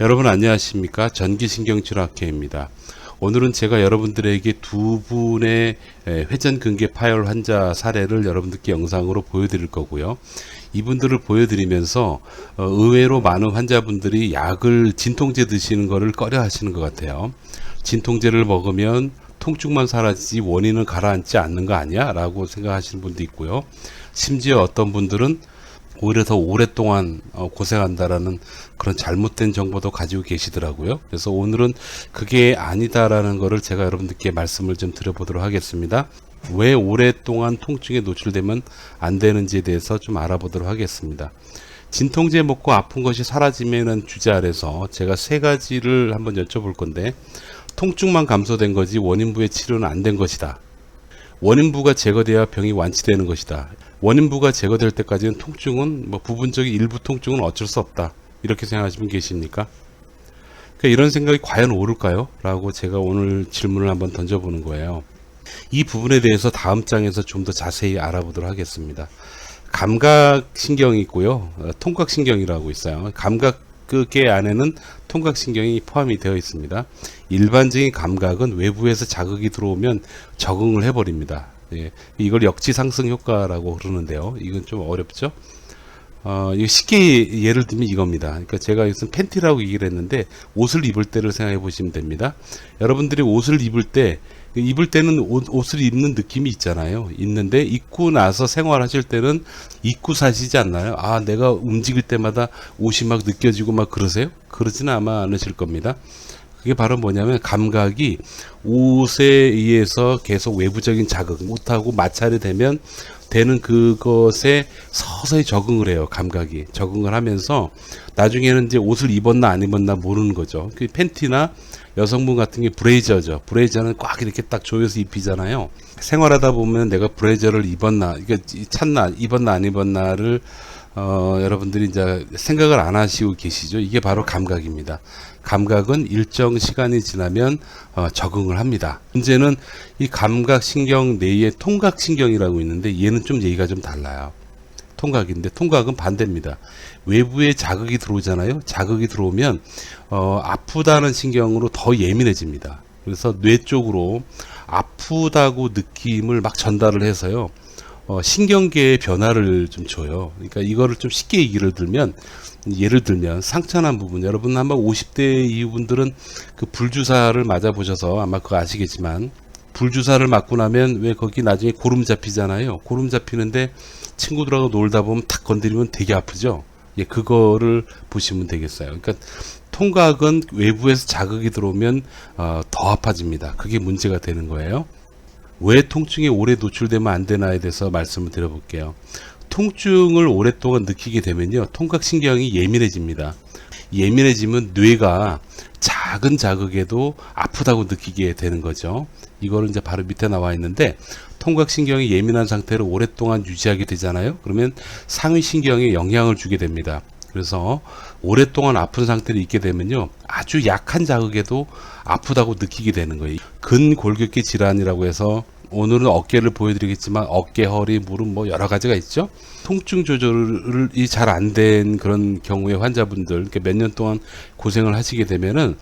여러분 안녕하십니까? 전기신경치료학회입니다. 오늘은 제가 여러분들에게 두 분의 회전근개 파열 환자 사례를 여러분들께 영상으로 보여드릴 거고요. 이분들을 보여드리면서 의외로 많은 환자분들이 약을 진통제 드시는 거를 꺼려 하시는 것 같아요. 진통제를 먹으면 통증만 사라지지 원인은 가라앉지 않는 거 아니야? 라고 생각하시는 분도 있고요. 심지어 어떤 분들은 오히려 더 오랫동안 고생한다라는 그런 잘못된 정보도 가지고 계시더라고요. 그래서 오늘은 그게 아니다라는 거를 제가 여러분들께 말씀을 좀 드려보도록 하겠습니다. 왜 오랫동안 통증에 노출되면 안 되는지에 대해서 좀 알아보도록 하겠습니다. 진통제 먹고 아픈 것이 사라지면은 주제 아래서 제가 세 가지를 한번 여쭤볼 건데, 통증만 감소된 거지 원인부의 치료는 안 된 것이다. 원인부가 제거돼야 병이 완치되는 것이다. 원인부가 제거될 때까지는 통증은 부분적인 일부 통증은 어쩔 수 없다. 이렇게 생각하시는 분 계십니까? 그러니까 이런 생각이 과연 옳을까요? 라고 제가 오늘 질문을 한번 던져보는 거예요. 이 부분에 대해서 다음 장에서 좀 더 자세히 알아보도록 하겠습니다. 감각신경이 있고요. 통각신경이라고 있어요. 감각계 안에는 통각신경이 포함이 되어 있습니다. 일반적인 감각은 외부에서 자극이 들어오면 적응을 해버립니다. 예, 이걸 역지상승 효과라고 그러는데요. 이건 좀 어렵죠? 이거 쉽게 예를 들면 이겁니다. 그러니까 제가 이것은 팬티라고 얘기를 했는데, 옷을 입을 때를 생각해 보시면 됩니다. 여러분들이 옷을 입을 때는 옷을 입는 느낌이 있잖아요. 있는데 입고 나서 생활하실 때는 입고 사시지 않나요? 아, 내가 움직일 때마다 옷이 막 느껴지고 막 그러세요? 그러지는 아마 않으실 겁니다. 그게 바로 뭐냐면, 감각이 옷에 의해서 계속 외부적인 자극, 옷하고 마찰이 되면 되는 그것에 서서히 적응을 해요. 감각이 적응을 하면서 나중에는 이제 옷을 입었나 안 입었나 모르는 거죠. 그 팬티나 여성분 같은 게 브레이저죠. 브레이저는 꽉 이렇게 딱 조여서 입히잖아요. 생활하다 보면 내가 브레이저를 입었나, 이게 찾나, 입었나 안 입었나를 여러분들이 이제 생각을 안 하시고 계시죠. 이게 바로 감각입니다. 감각은 일정 시간이 지나면 적응을 합니다. 문제는 이 감각신경 내에 통각신경이라고 있는데, 얘는 좀 얘기가 좀 달라요. 통각인데, 통각은 반대입니다. 외부에 자극이 들어오잖아요. 자극이 들어오면 아프다는 신경으로 더 예민해집니다. 그래서 뇌 쪽으로 아프다고 느낌을 막 전달을 해서요, 신경계의 변화를 좀 줘요. 그러니까 이거를 좀 쉽게 예를 들면 상처난 부분, 여러분 아마 50대 이후분들은 그 불주사를 맞아 보셔서 아마 그거 아시겠지만, 불주사를 맞고 나면 왜 거기 나중에 고름 잡히잖아요. 고름 잡히는데 친구들하고 놀다 보면 탁 건드리면 되게 아프죠. 예, 그거를 보시면 되겠어요. 그러니까 통각은 외부에서 자극이 들어오면 더 아파집니다. 그게 문제가 되는 거예요. 왜 통증에 오래 노출되면 안 되나에 대해서 말씀을 드려볼게요. 통증을 오랫동안 느끼게 되면요, 통각신경이 예민해집니다. 예민해지면 뇌가 작은 자극에도 아프다고 느끼게 되는 거죠. 이거는 이제 바로 밑에 나와 있는데, 통각신경이 예민한 상태를 오랫동안 유지하게 되잖아요. 그러면 상위신경에 영향을 주게 됩니다. 그래서 오랫동안 아픈 상태를 있게 되면요, 아주 약한 자극에도 아프다고 느끼게 되는 거예요. 근골격계 질환이라고 해서 오늘은 어깨를 보여드리겠지만, 어깨, 허리, 무릎 여러 가지가 있죠. 통증 조절이 잘 안 된 그런 경우의 환자분들, 몇 년 동안 고생을 하시게 되면은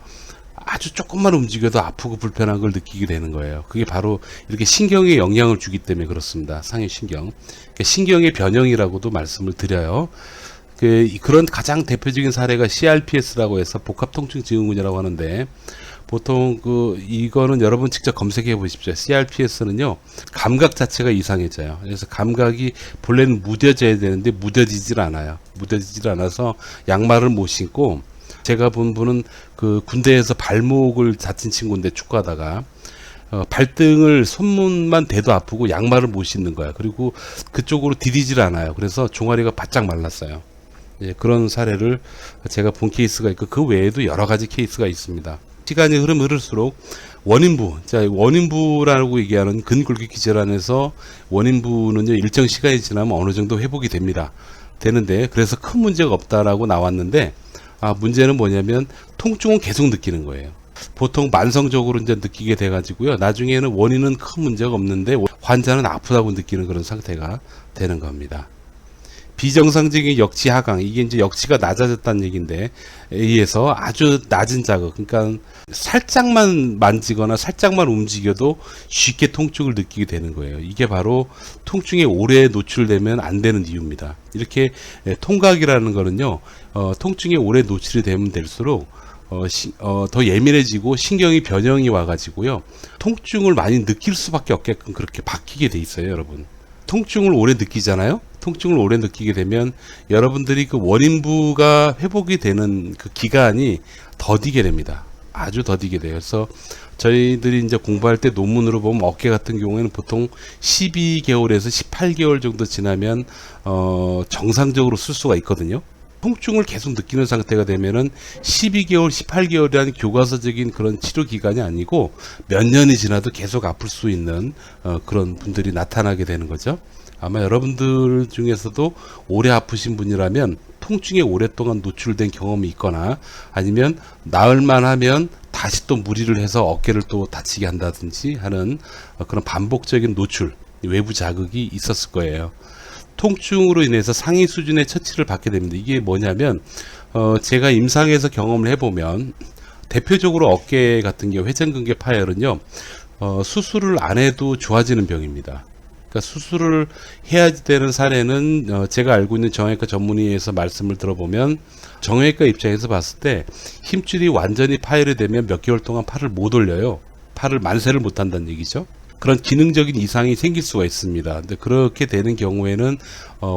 아주 조금만 움직여도 아프고 불편한 걸 느끼게 되는 거예요. 그게 바로 이렇게 신경에 영향을 주기 때문에 그렇습니다. 상해신경. 그러니까 신경의 변형이라고도 말씀을 드려요. 그런 가장 대표적인 사례가 CRPS라고 해서 복합통증증후군이라고 하는데, 보통 이거는 여러분 직접 검색해 보십시오. CRPS는요, 감각 자체가 이상해져요. 그래서 감각이 본래는 무뎌져야 되는데 무뎌지질 않아요. 무뎌지질 않아서 양말을 못 신고, 제가 본 분은 그 군대에서 발목을 다친 친구인데, 축구하다가 발등을 손문만 대도 아프고 양말을 못 신는 거야. 그리고 그쪽으로 디디질 않아요. 그래서 종아리가 바짝 말랐어요. 예, 그런 사례를 제가 본 케이스가 있고, 그 외에도 여러 가지 케이스가 있습니다. 시간이 흐를수록 원인부라고 얘기하는 근골격계 질환에서 원인부는요, 일정 시간이 지나면 어느 정도 회복이 되는데, 그래서 큰 문제가 없다라고 나왔는데, 문제는 뭐냐면 통증은 계속 느끼는 거예요. 보통 만성적으로 이제 느끼게 돼가지고요, 나중에는 원인은 큰 문제가 없는데 환자는 아프다고 느끼는 그런 상태가 되는 겁니다. 비정상적인 역치 하강, 이게 이제 역치가 낮아졌다는 얘기인데, 의해서 아주 낮은 자극, 그러니까 살짝만 만지거나 살짝만 움직여도 쉽게 통증을 느끼게 되는 거예요. 이게 바로 통증에 오래 노출되면 안 되는 이유입니다. 이렇게 통각이라는 거는요, 통증에 오래 노출이 되면 될수록 더 예민해지고 신경이 변형이 와가지고요, 통증을 많이 느낄 수밖에 없게끔 그렇게 바뀌게 돼 있어요, 여러분. 통증을 오래 느끼잖아요. 통증을 오래 느끼게 되면 여러분들이 그 원인부가 회복이 되는 그 기간이 더디게 됩니다. 아주 더디게 돼요. 그래서 저희들이 이제 공부할 때 논문으로 보면 어깨 같은 경우에는 보통 12개월에서 18개월 정도 지나면 정상적으로 쓸 수가 있거든요. 통증을 계속 느끼는 상태가 되면은 12개월, 18개월이라는 교과서적인 그런 치료 기간이 아니고 몇 년이 지나도 계속 아플 수 있는 그런 분들이 나타나게 되는 거죠. 아마 여러분들 중에서도 오래 아프신 분이라면 통증에 오랫동안 노출된 경험이 있거나 아니면 나을만 하면 다시 또 무리를 해서 어깨를 또 다치게 한다든지 하는 그런 반복적인 노출, 외부 자극이 있었을 거예요. 통증으로 인해서 상위 수준의 처치를 받게 됩니다. 이게 뭐냐면 제가 임상에서 경험을 해보면 대표적으로 어깨 같은 경우 회전근개 파열은요, 수술을 안 해도 좋아지는 병입니다. 그러니까 수술을 해야 되는 사례는 제가 알고 있는 정형외과 전문의에서 말씀을 들어보면 정형외과 입장에서 봤을 때 힘줄이 완전히 파열이 되면 몇 개월 동안 팔을 못 올려요. 팔을 만세를 못 한다는 얘기죠. 그런 기능적인 이상이 생길 수가 있습니다. 근데 그렇게 되는 경우에는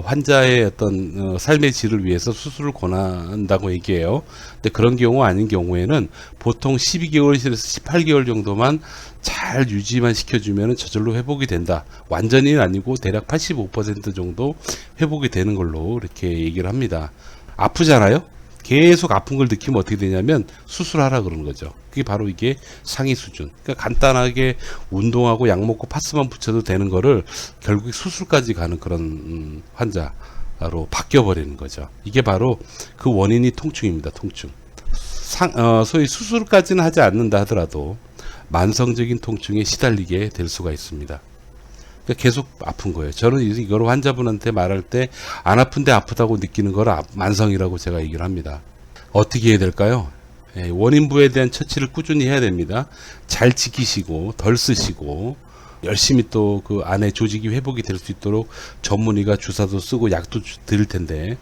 환자의 어떤 삶의 질을 위해서 수술을 권한다고 얘기해요. 근데 그런 경우 아닌 경우에는 보통 12개월에서 18개월 정도만 잘 유지만 시켜주면 저절로 회복이 된다. 완전히는 아니고 대략 85% 정도 회복이 되는 걸로 이렇게 얘기를 합니다. 아프잖아요? 계속 아픈 걸 느끼면 어떻게 되냐면 수술하라 그러는 거죠. 그게 바로 이게 상위 수준. 그러니까 간단하게 운동하고 약 먹고 파스만 붙여도 되는 거를 결국 수술까지 가는 그런 환자로 바뀌어 버리는 거죠. 이게 바로 그 원인이 통증입니다. 통증. 소위 수술까지는 하지 않는다 하더라도 만성적인 통증에 시달리게 될 수가 있습니다. 그러니까 계속 아픈 거예요. 저는 이걸 환자분한테 말할 때 안 아픈데 아프다고 느끼는 걸 만성이라고 제가 얘기를 합니다. 어떻게 해야 될까요? 원인부에 대한 처치를 꾸준히 해야 됩니다. 잘 지키시고 덜 쓰시고 열심히 또 그 안에 조직이 회복이 될 수 있도록 전문의가 주사도 쓰고 약도 드릴 텐데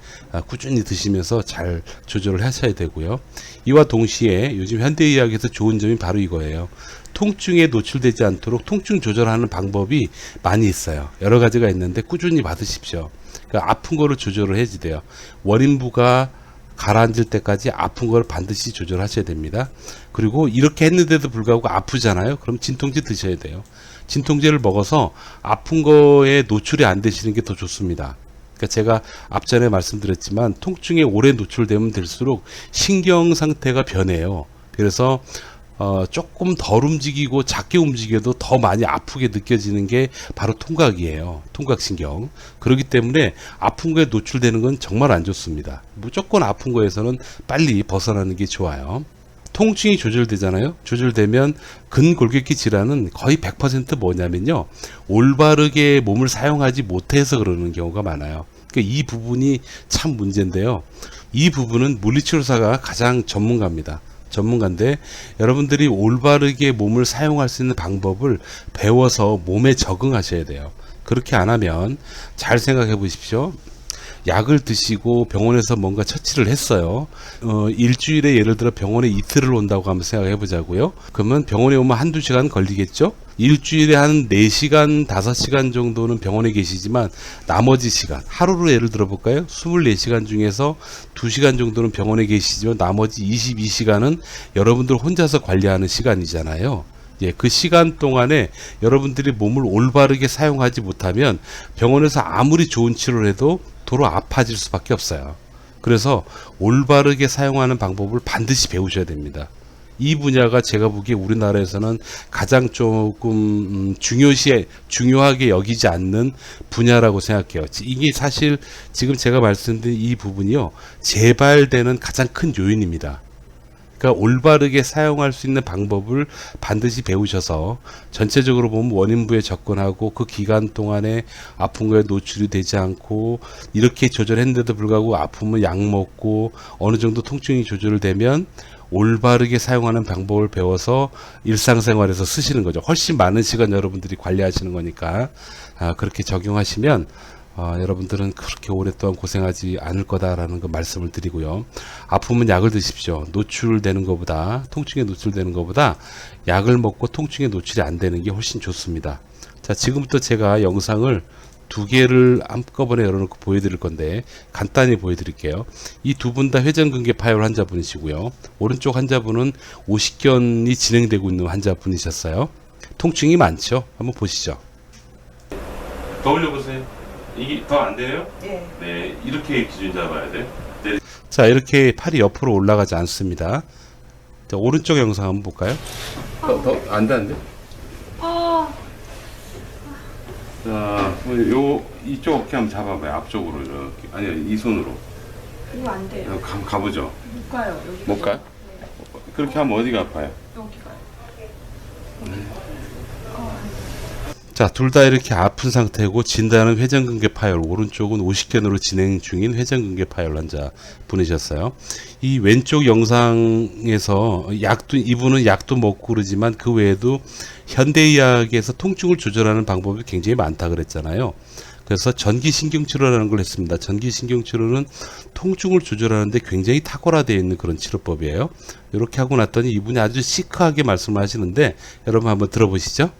꾸준히 드시면서 잘 조절을 하셔야 되고요. 이와 동시에 요즘 현대의학에서 좋은 점이 바로 이거예요. 통증에 노출되지 않도록 통증 조절하는 방법이 많이 있어요. 여러 가지가 있는데 꾸준히 받으십시오. 그러니까 아픈 거를 조절을 해야지 돼요. 원인부가 가라앉을 때까지 아픈 걸 반드시 조절하셔야 됩니다. 그리고 이렇게 했는데도 불구하고 아프잖아요. 그럼 진통제 드셔야 돼요. 진통제를 먹어서 아픈 거에 노출이 안 되시는 게 더 좋습니다. 그러니까 제가 앞전에 말씀드렸지만 통증에 오래 노출되면 될수록 신경 상태가 변해요. 그래서 조금 덜 움직이고 작게 움직여도 더 많이 아프게 느껴지는 게 바로 통각이에요. 통각신경. 그렇기 때문에 아픈 거에 노출되는 건 정말 안 좋습니다. 무조건 아픈 거에서는 빨리 벗어나는 게 좋아요. 통증이 조절되잖아요. 조절되면 근골격계 질환은 거의 100% 뭐냐면요, 올바르게 몸을 사용하지 못해서 그러는 경우가 많아요. 그러니까 이 부분이 참 문제인데요. 이 부분은 물리치료사가 가장 전문가인데 여러분들이 올바르게 몸을 사용할 수 있는 방법을 배워서 몸에 적응하셔야 돼요. 그렇게 안 하면 잘 생각해 보십시오. 약을 드시고 병원에서 뭔가 처치를 했어요. 일주일에 예를 들어 병원에 이틀을 온다고 한번 생각해 보자고요. 그러면 병원에 오면 한두 시간 걸리겠죠? 일주일에 한 4시간, 5시간 정도는 병원에 계시지만 나머지 시간, 하루로 예를 들어 볼까요? 24시간 중에서 2시간 정도는 병원에 계시지만 나머지 22시간은 여러분들 혼자서 관리하는 시간이잖아요. 예, 그 시간 동안에 여러분들이 몸을 올바르게 사용하지 못하면 병원에서 아무리 좋은 치료를 해도 도로 아파질 수밖에 없어요. 그래서 올바르게 사용하는 방법을 반드시 배우셔야 됩니다. 이 분야가 제가 보기에 우리나라에서는 가장 조금 중요하게 여기지 않는 분야라고 생각해요. 이게 사실 지금 제가 말씀드린 이 부분이요, 재발되는 가장 큰 요인입니다. 그러니까 올바르게 사용할 수 있는 방법을 반드시 배우셔서 전체적으로 보면 원인부에 접근하고 그 기간 동안에 아픈 거에 노출이 되지 않고 이렇게 조절했는데도 불구하고 아프면 약 먹고 어느 정도 통증이 조절되면 올바르게 사용하는 방법을 배워서 일상생활에서 쓰시는 거죠. 훨씬 많은 시간 여러분들이 관리하시는 거니까 그렇게 적용하시면 여러분들은 그렇게 오랫동안 고생하지 않을 거다라는 거 말씀을 드리고요. 아프면 약을 드십시오. 노출되는 것보다 통증에 노출되는 것보다 약을 먹고 통증에 노출이 안 되는 게 훨씬 좋습니다. 자, 지금부터 제가 영상을 두 개를 한꺼번에 열어놓고 보여드릴 건데 간단히 보여드릴게요. 이 두 분 다 회전근개 파열 환자분이시고요. 오른쪽 환자분은 오십견이 진행되고 있는 환자분이셨어요. 통증이 많죠? 한번 보시죠. 더 올려보세요. 이게 더 안 돼요? 네. 네, 이렇게 기준 잡아야 돼. 네. 자, 이렇게 팔이 옆으로 올라가지 않습니다. 자, 오른쪽 영상 한번 볼까요? 더 안 돼, 안 돼? 자, 요 이쪽 어깨 한번 잡아봐요. 앞쪽으로 이렇게. 아니, 이 손으로. 이거 안 돼요. 가보죠. 못 가요. 여기. 못 가요? 그렇게 하면 어디가 아파요? 여기 가요. 자, 둘 다 이렇게 아픈 상태고 진단은 회전근개 파열, 오른쪽은 오십견으로 진행 중인 회전근개 파열 환자 분이셨어요. 이 왼쪽 영상에서 이분은 약도 먹고 그러지만 그 외에도 현대의학에서 통증을 조절하는 방법이 굉장히 많다 그랬잖아요. 그래서 전기신경치료라는 걸 했습니다. 전기신경치료는 통증을 조절하는데 굉장히 탁월화되어 있는 그런 치료법이에요. 이렇게 하고 났더니 이분이 아주 시크하게 말씀을 하시는데 여러분 한번 들어보시죠.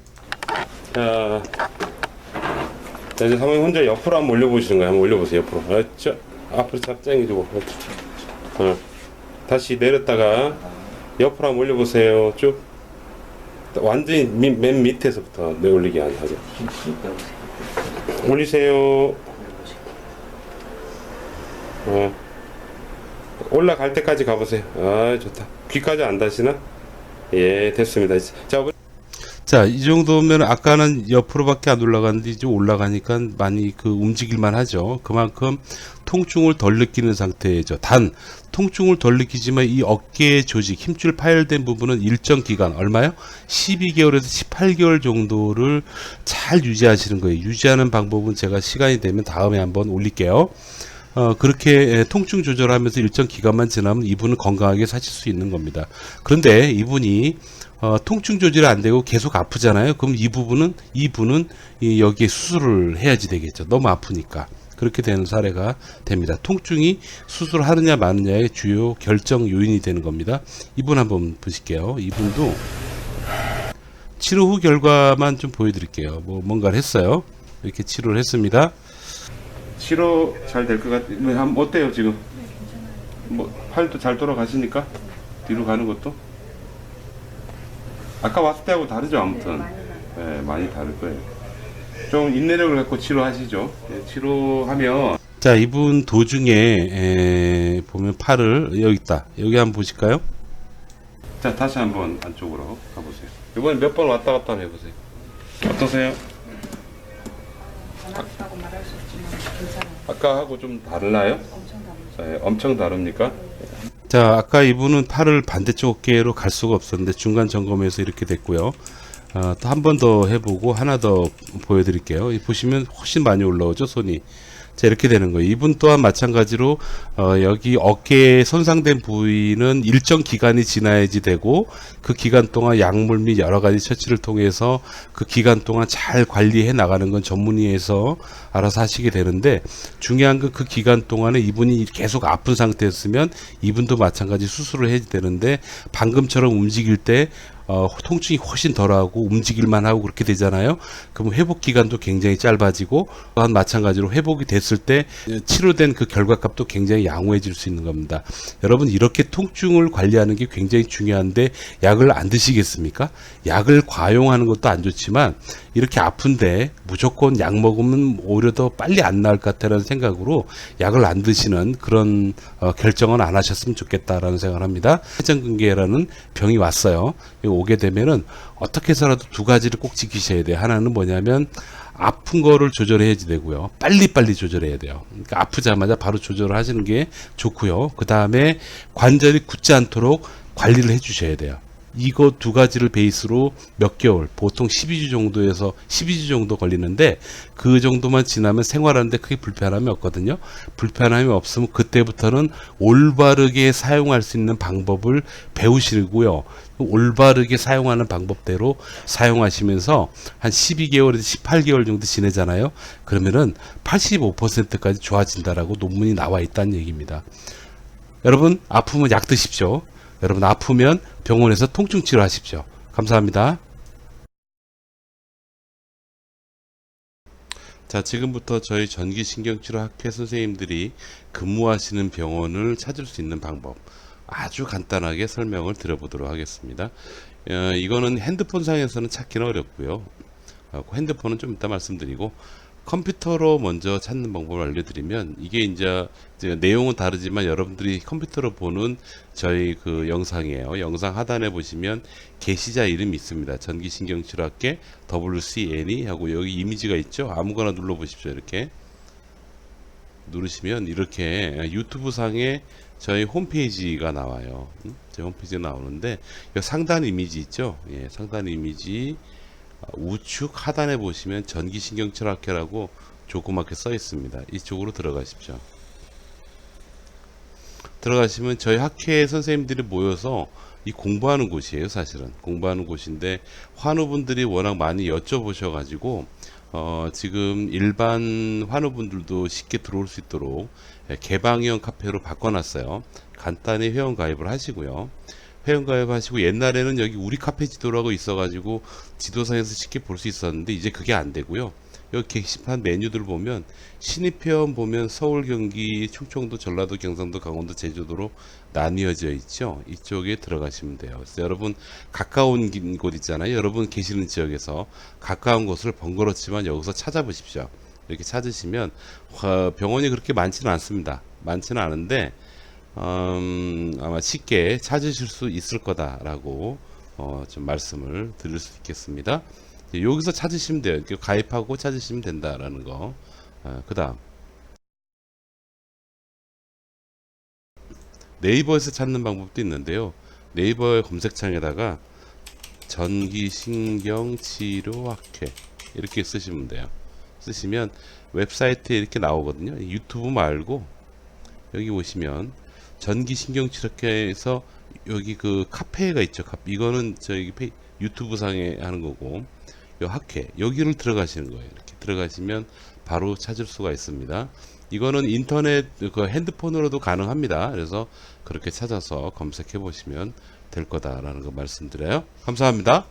자, 이제 사모님 혼자 옆으로 한번 올려보시는 거예요. 한번 올려보세요. 옆으로. 그렇죠. 앞으로 쫙 당겨주고. 그렇죠. 다시 내렸다가 옆으로 한번 올려보세요. 쭉. 완전히 맨 밑에서부터 내올리게 안 하죠. 올리세요. 올라갈 때까지 가보세요. 아, 좋다. 귀까지 안 닿으시나? 예, 됐습니다. 자, 이 정도면 아까는 옆으로밖에 안 올라갔는데 이제 올라가니까 많이 움직일만 하죠. 그만큼 통증을 덜 느끼는 상태죠. 단 통증을 덜 느끼지만 이 어깨 조직, 힘줄 파열된 부분은 일정 기간, 얼마요? 12개월에서 18개월 정도를 잘 유지하시는 거예요. 유지하는 방법은 제가 시간이 되면 다음에 한번 올릴게요. 그렇게 통증 조절하면서 일정 기간만 지나면 이분은 건강하게 사실 수 있는 겁니다. 그런데 이분이 통증 조절이 안 되고 계속 아프잖아요. 그럼 이분은 여기에 수술을 해야지 되겠죠. 너무 아프니까. 그렇게 되는 사례가 됩니다. 통증이 수술하느냐 마느냐의 주요 결정 요인이 되는 겁니다. 이분 한번 보실게요. 이분도 치료 후 결과만 좀 보여드릴게요. 뭔가를 했어요. 이렇게 치료를 했습니다. 치료 잘 될 것 같아요. 어때요 지금? 팔도 잘 돌아가시니까? 뒤로 가는 것도? 아까 왔을 때하고 다르죠, 아무튼. 네, 많이 다를 거예요. 좀 인내력을 갖고 치료하시죠. 네, 치료하면. 자, 이분 도중에 보면 팔을 여기 있다. 여기 한번 보실까요? 자, 다시 한번 안쪽으로 가보세요. 이번에 몇 번 왔다 갔다 해보세요. 어떠세요? 다르다고 말할 수 있지만 괜찮아요. 아까하고 좀 다르나요? 엄청 다르죠. 네, 엄청 다릅니까? 자, 아까 이분은 팔을 반대쪽 어깨로 갈 수가 없었는데 중간 점검에서 이렇게 됐고요. 또 한 번 더 해보고 하나 더 보여드릴게요. 보시면 훨씬 많이 올라오죠, 손이. 자, 이렇게 되는 거예요. 이분 또한 마찬가지로 여기 어깨에 손상된 부위는 일정 기간이 지나야지 되고 그 기간 동안 약물 및 여러 가지 처치를 통해서 그 기간 동안 잘 관리해 나가는 건 전문의에서 알아서 하시게 되는데 중요한 건 그 기간 동안에 이분이 계속 아픈 상태였으면 이분도 마찬가지 수술을 해야 되는데 방금처럼 움직일 때 통증이 훨씬 덜하고 움직일만 하고 그렇게 되잖아요. 그럼 회복 기간도 굉장히 짧아지고 또한 마찬가지로 회복이 됐을 때 치료된 그 결과값도 굉장히 양호해질 수 있는 겁니다. 여러분 이렇게 통증을 관리하는 게 굉장히 중요한데 약을 안 드시겠습니까? 약을 과용하는 것도 안 좋지만 이렇게 아픈데 무조건 약 먹으면 오히려 더 빨리 안 나을 것 같다는 생각으로 약을 안 드시는 그런 결정은 안 하셨으면 좋겠다라는 생각을 합니다. 회전근개라는 병이 왔어요. 오게 되면은 어떻게 해서라도 두 가지를 꼭 지키셔야 돼요. 하나는 뭐냐면 아픈 거를 조절해야 되고요. 빨리빨리 조절해야 돼요. 그러니까 아프자마자 바로 조절을 하시는 게 좋고요. 그 다음에 관절이 굳지 않도록 관리를 해 주셔야 돼요. 이거 두 가지를 베이스로 몇 개월, 보통 12주 정도에서 12주 정도 걸리는데 그 정도만 지나면 생활하는데 크게 불편함이 없거든요. 불편함이 없으면 그때부터는 올바르게 사용할 수 있는 방법을 배우시고요. 올바르게 사용하는 방법대로 사용하시면서 한 12개월에서 18개월 정도 지내잖아요. 그러면은 85%까지 좋아진다라고 논문이 나와 있다는 얘기입니다. 여러분 아프면 약 드십시오. 여러분 아프면 병원에서 통증 치료하십시오. 감사합니다. 자, 지금부터 저희 전기신경치료학회 선생님들이 근무하시는 병원을 찾을 수 있는 방법 아주 간단하게 설명을 드려보도록 하겠습니다. 이거는 핸드폰상에서는 찾기는 어렵고요. 핸드폰은 좀 이따 말씀드리고 컴퓨터로 먼저 찾는 방법을 알려드리면 이게 이제 내용은 다르지만 여러분들이 컴퓨터로 보는 저희 그 영상이에요. 영상 하단에 보시면 게시자 이름이 있습니다. 전기신경치료학회 WCNE 하고 여기 이미지가 있죠. 아무거나 눌러 보십시오. 이렇게 누르시면 이렇게 유튜브 상에 저희 홈페이지가 나와요. 제 홈페이지가 나오는데 여기 상단 이미지 있죠. 예, 상단 이미지 우측 하단에 보시면 전기신경치료학회라고 조그맣게 써 있습니다. 이쪽으로 들어가십시오. 들어가시면 저희 학회 선생님들이 모여서 이 공부하는 곳이에요. 사실은 공부하는 곳인데 환우분들이 워낙 많이 여쭤보셔 가지고 지금 일반 환우분들도 쉽게 들어올 수 있도록 개방형 카페로 바꿔놨어요. 간단히 회원 가입을 하시고요. 회원 가입하시고 옛날에는 여기 우리 카페 지도라고 있어가지고 지도상에서 쉽게 볼 수 있었는데 이제 그게 안 되고요. 여기 게시판 메뉴들 보면 신입회원 보면 서울, 경기, 충청도, 전라도, 경상도, 강원도, 제주도로 나뉘어져 있죠. 이쪽에 들어가시면 돼요. 그래서 여러분 가까운 곳 있잖아요. 여러분 계시는 지역에서 가까운 곳을 번거롭지만 여기서 찾아보십시오. 이렇게 찾으시면 병원이 그렇게 많지는 않습니다. 많지는 않은데 아마 쉽게 찾으실 수 있을 거다라고 좀 말씀을 드릴 수 있겠습니다. 여기서 찾으시면 돼요. 이렇게 가입하고 찾으시면 된다라는 거. 그 다음 네이버에서 찾는 방법도 있는데요. 네이버 검색창에다가 전기신경치료학회 이렇게 쓰시면 돼요. 쓰시면 웹사이트에 이렇게 나오거든요. 유튜브 말고 여기 보시면 전기신경치료학회에서 여기 그 카페가 있죠. 이거는 저기 유튜브 상에 하는 거고 요 학회 여기를 들어가시는 거예요. 이렇게 들어가시면 바로 찾을 수가 있습니다. 이거는 인터넷 그 핸드폰으로도 가능합니다. 그래서 그렇게 찾아서 검색해 보시면 될 거다라는 거 말씀드려요. 감사합니다.